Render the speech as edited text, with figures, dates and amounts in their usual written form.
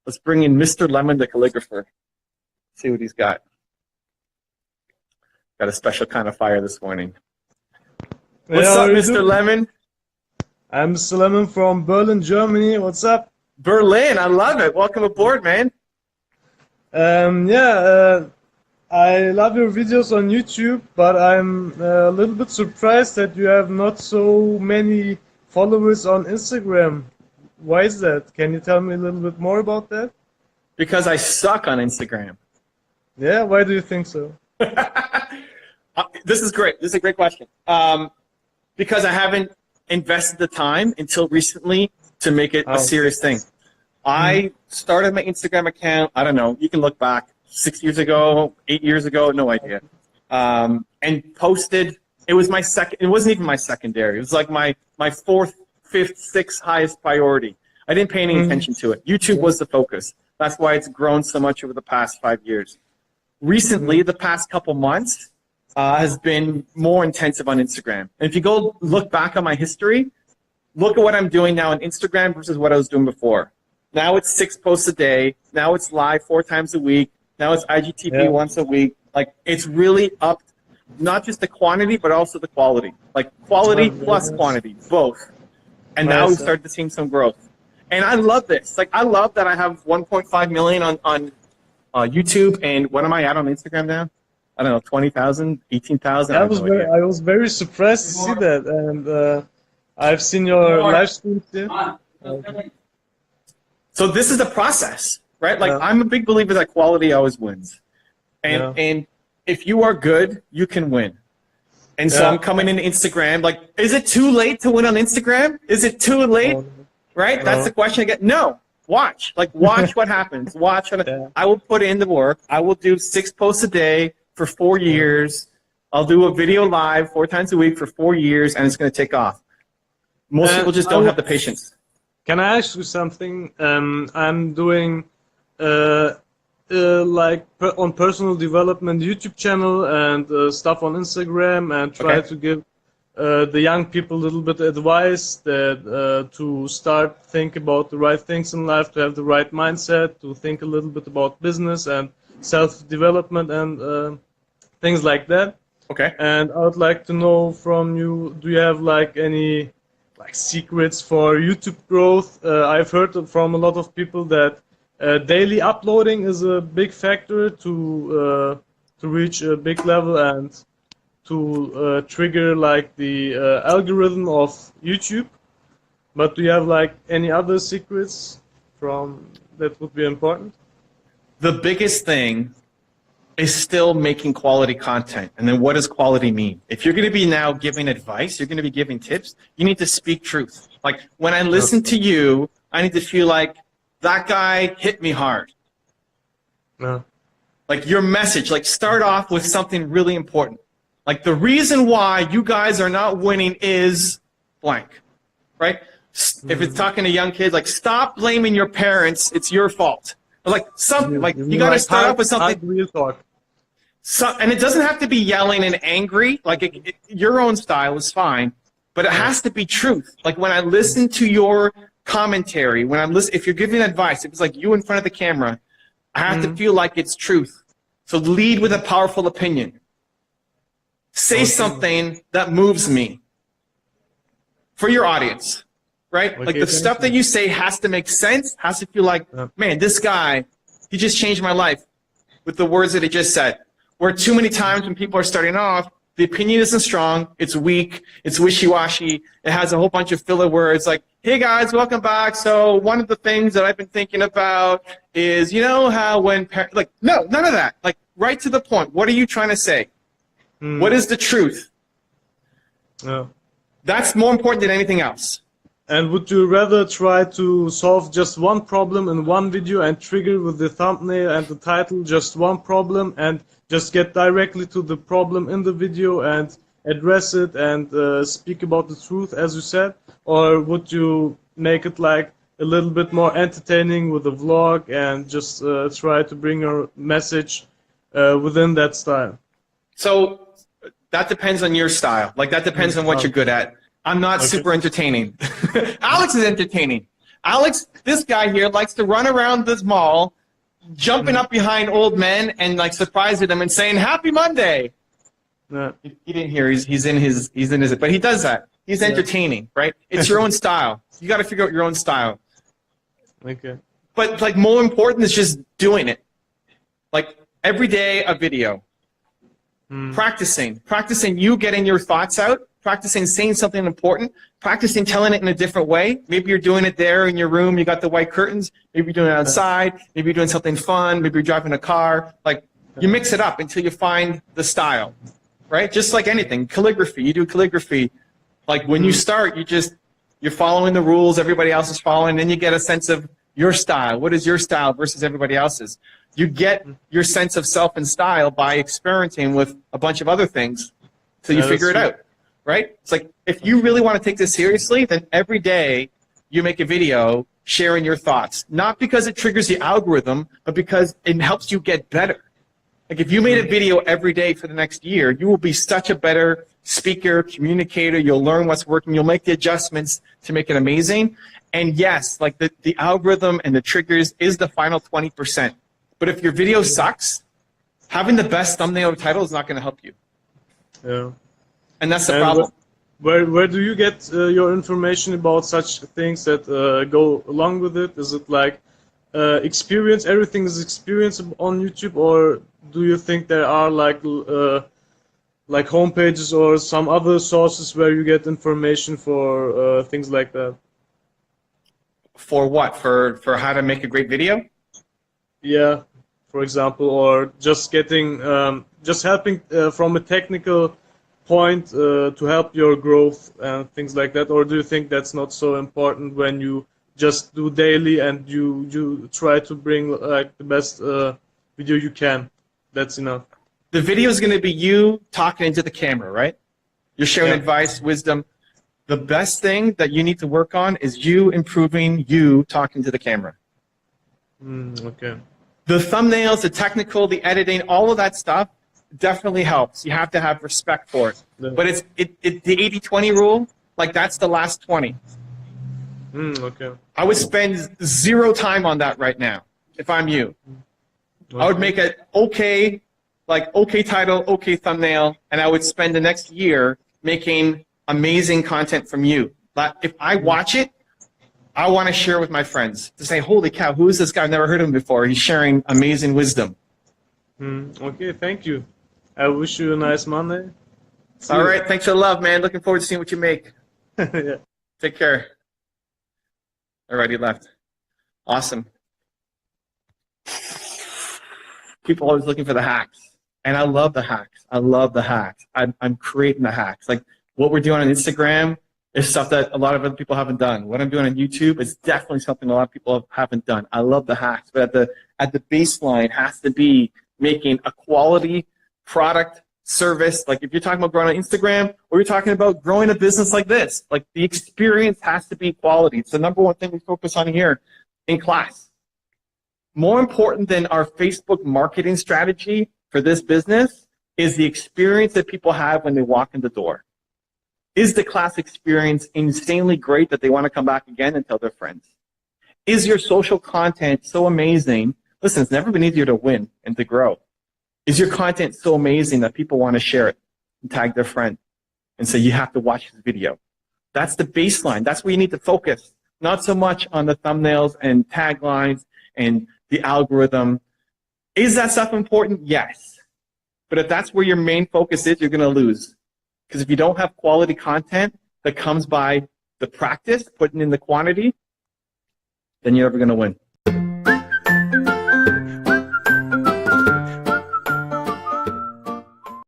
Let's bring in Mr. Lemon, the calligrapher. See what he's got. Got a special kind of fire this morning. What's up, Mr. Lemon? I'm Mr. Lemon from Berlin, Germany. What's up? Berlin, I love it. Welcome aboard, man. I love your videos on YouTube, but I'm a little bit surprised that you have not so many followers on Instagram. Why is that? Can you tell me a little bit more about that? Because I suck on Instagram. Yeah, why do you think so? This is great. This is a great question. Because I haven't invested the time until recently to make it a serious thing. I started my Instagram account, I don't know, you can look back, 6 years ago, 8 years ago, no idea. And posted, it was my second, it wasn't even my secondary, it was like my fourth, fifth, sixth highest priority. I didn't pay any attention to it. YouTube was the focus. That's why it's grown so much over the past 5 years. Recently, the past couple months, has been more intensive on Instagram. And if you go look back on my history, look at what I'm doing now on Instagram versus what I was doing before. Now it's 6 posts a day. Now it's live 4 times a week. Now it's IGTV once a week. Like, it's really upped not just the quantity, but also the quality. Like, quality plus quantity, both. And now we've started to see some growth. And I love this. Like, I love that I have 1.5 million on YouTube. And what am I at on Instagram now? I don't know, 20,000, 18,000. I was very surprised to see that, and I've seen your live streams too. So this is the process, right? Like, I'm a big believer that quality always wins, and if you are good, you can win. And so I'm coming into Instagram. Like, is it too late to win on Instagram? Is it too late? Right? That's the question I get. No. Watch. Like, watch what happens. Watch. I will put in the work. I will do 6 posts a day for 4 years. I'll do a video live 4 times a week for 4 years, and it's going to take off. Most people just don't have the patience. Can I ask you something? I'm doing like on personal development YouTube channel and stuff on Instagram, and try to give the young people a little bit of advice that to start think about the right things in life, to have the right mindset, to think a little bit about business and self-development and things like that. Okay. And I would like to know from you, do you have like any secrets for YouTube growth? I've heard from a lot of people that daily uploading is a big factor to reach a big level and to trigger like the algorithm of YouTube. But do you have like any other secrets from that would be important? The biggest thing is still making quality content. And then what does quality mean? If you're going to be now giving advice, you're going to be giving tips, you need to speak truth. Like, when I listen to you, I need to feel like that guy hit me hard. Like, your message, like, start off with something really important. Like, the reason why you guys are not winning is blank, right? If it's talking to young kids, like, stop blaming your parents, it's your fault. Like, something, like, you got to start off with something. Real talk. And it doesn't have to be yelling and angry. Like, your own style is fine, but it has to be truth. Like, when I listen to your commentary, when I'm if you're giving advice, if it's like you in front of the camera, I have to feel like it's truth. So lead with a powerful opinion. Say something that moves me for your audience, right? Like, the stuff that you say has to make sense, has to feel like, man, this guy, he just changed my life with the words that he just said. Where too many times when people are starting off, the opinion isn't strong, it's weak, it's wishy-washy, it has a whole bunch of filler words like, hey guys, welcome back. So one of the things that I've been thinking about is, you know how when, like, no, none of that. Like, right to the point. What are you trying to say? What is the truth? That's more important than anything else. And would you rather try to solve just one problem in one video and trigger with the thumbnail and the title just one problem and just get directly to the problem in the video and address it and speak about the truth, as you said? Or would you make it like a little bit more entertaining with a vlog and just try to bring your message within that style? So that depends on your style. Like, that depends on what you're good at. I'm not super entertaining. Alex is entertaining. Alex, this guy here likes to run around this mall, jumping up behind old men and like surprising them and saying Happy Monday. Yeah. He didn't hear. He's in his. But he does that. He's entertaining, right? It's your own style. You got to figure out your own style. Okay. But like more important is just doing it. Like every day a video. Practicing you getting your thoughts out. Practicing saying something important. Practicing telling it in a different way. Maybe you're doing it there in your room. You got the white curtains. Maybe you're doing it outside. Maybe you're doing something fun. Maybe you're driving a car. Like you mix it up until you find the style. Right? Just like anything. Calligraphy. You do calligraphy. Like when you start, you're following the rules everybody else is following, and then you get a sense of your style. What is your style versus everybody else's? You get your sense of self and style by experimenting with a bunch of other things till you figure it out. Right? It's like if you really want to take this seriously, then every day you make a video sharing your thoughts. Not because it triggers the algorithm, but because it helps you get better. Like if you made a video every day for the next year, you will be such a better speaker, communicator. You'll learn what's working. You'll make the adjustments to make it amazing. And yes, like the algorithm and the triggers is the final 20%. But if your video sucks, having the best thumbnail or title is not going to help you. Yeah. And that's the problem. Where do you get your information about such things that go along with it? Is it like experience? Everything is experience on YouTube, or do you think there are like homepages or some other sources where you get information for things like that? For what? For how to make a great video? Yeah, for example, or just getting, just helping from a technical point to help your growth and things like that, or do you think that's not so important when you just do daily and you try to bring like the best video you can? That's enough. The video is going to be you talking into the camera, right? You're sharing advice, wisdom. The best thing that you need to work on is you improving you talking to the camera. Okay. The thumbnails, the technical, the editing, all of that stuff definitely helps. You have to have respect for it. Yeah. But it's the 80-20 rule, like that's the last 20. Okay. I would spend 0 time on that right now if I'm you. Okay. I would make an okay title, okay thumbnail, and I would spend the next year making amazing content from you. But if I watch it, I want to share with my friends to say, holy cow, who is this guy? I've never heard of him before. He's sharing amazing wisdom. Okay, thank you. I wish you a nice Monday. All right, thanks for the love, man. Looking forward to seeing what you make. Yeah. Take care. All right, he left. Awesome. People are always looking for the hacks. And I love the hacks. I love the hacks. I'm creating the hacks. Like what we're doing on Instagram is stuff that a lot of other people haven't done. What I'm doing on YouTube is definitely something a lot of people haven't done. I love the hacks. But at the baseline has to be making a quality product, service. Like if you're talking about growing on Instagram, or you're talking about growing a business like this, like the experience has to be quality. It's the number one thing we focus on here in class. More important than our Facebook marketing strategy for this business is the experience that people have when they walk in the door. Is the class experience insanely great that they want to come back again and tell their friends? Is your social content so amazing? Listen, it's never been easier to win and to grow. Is your content so amazing that people want to share it and tag their friend and say, you have to watch this video? That's the baseline. That's where you need to focus. Not so much on the thumbnails and taglines and the algorithm. Is that stuff important? Yes. But if that's where your main focus is, you're going to lose. Because if you don't have quality content that comes by the practice, putting in the quantity, then you're never going to win.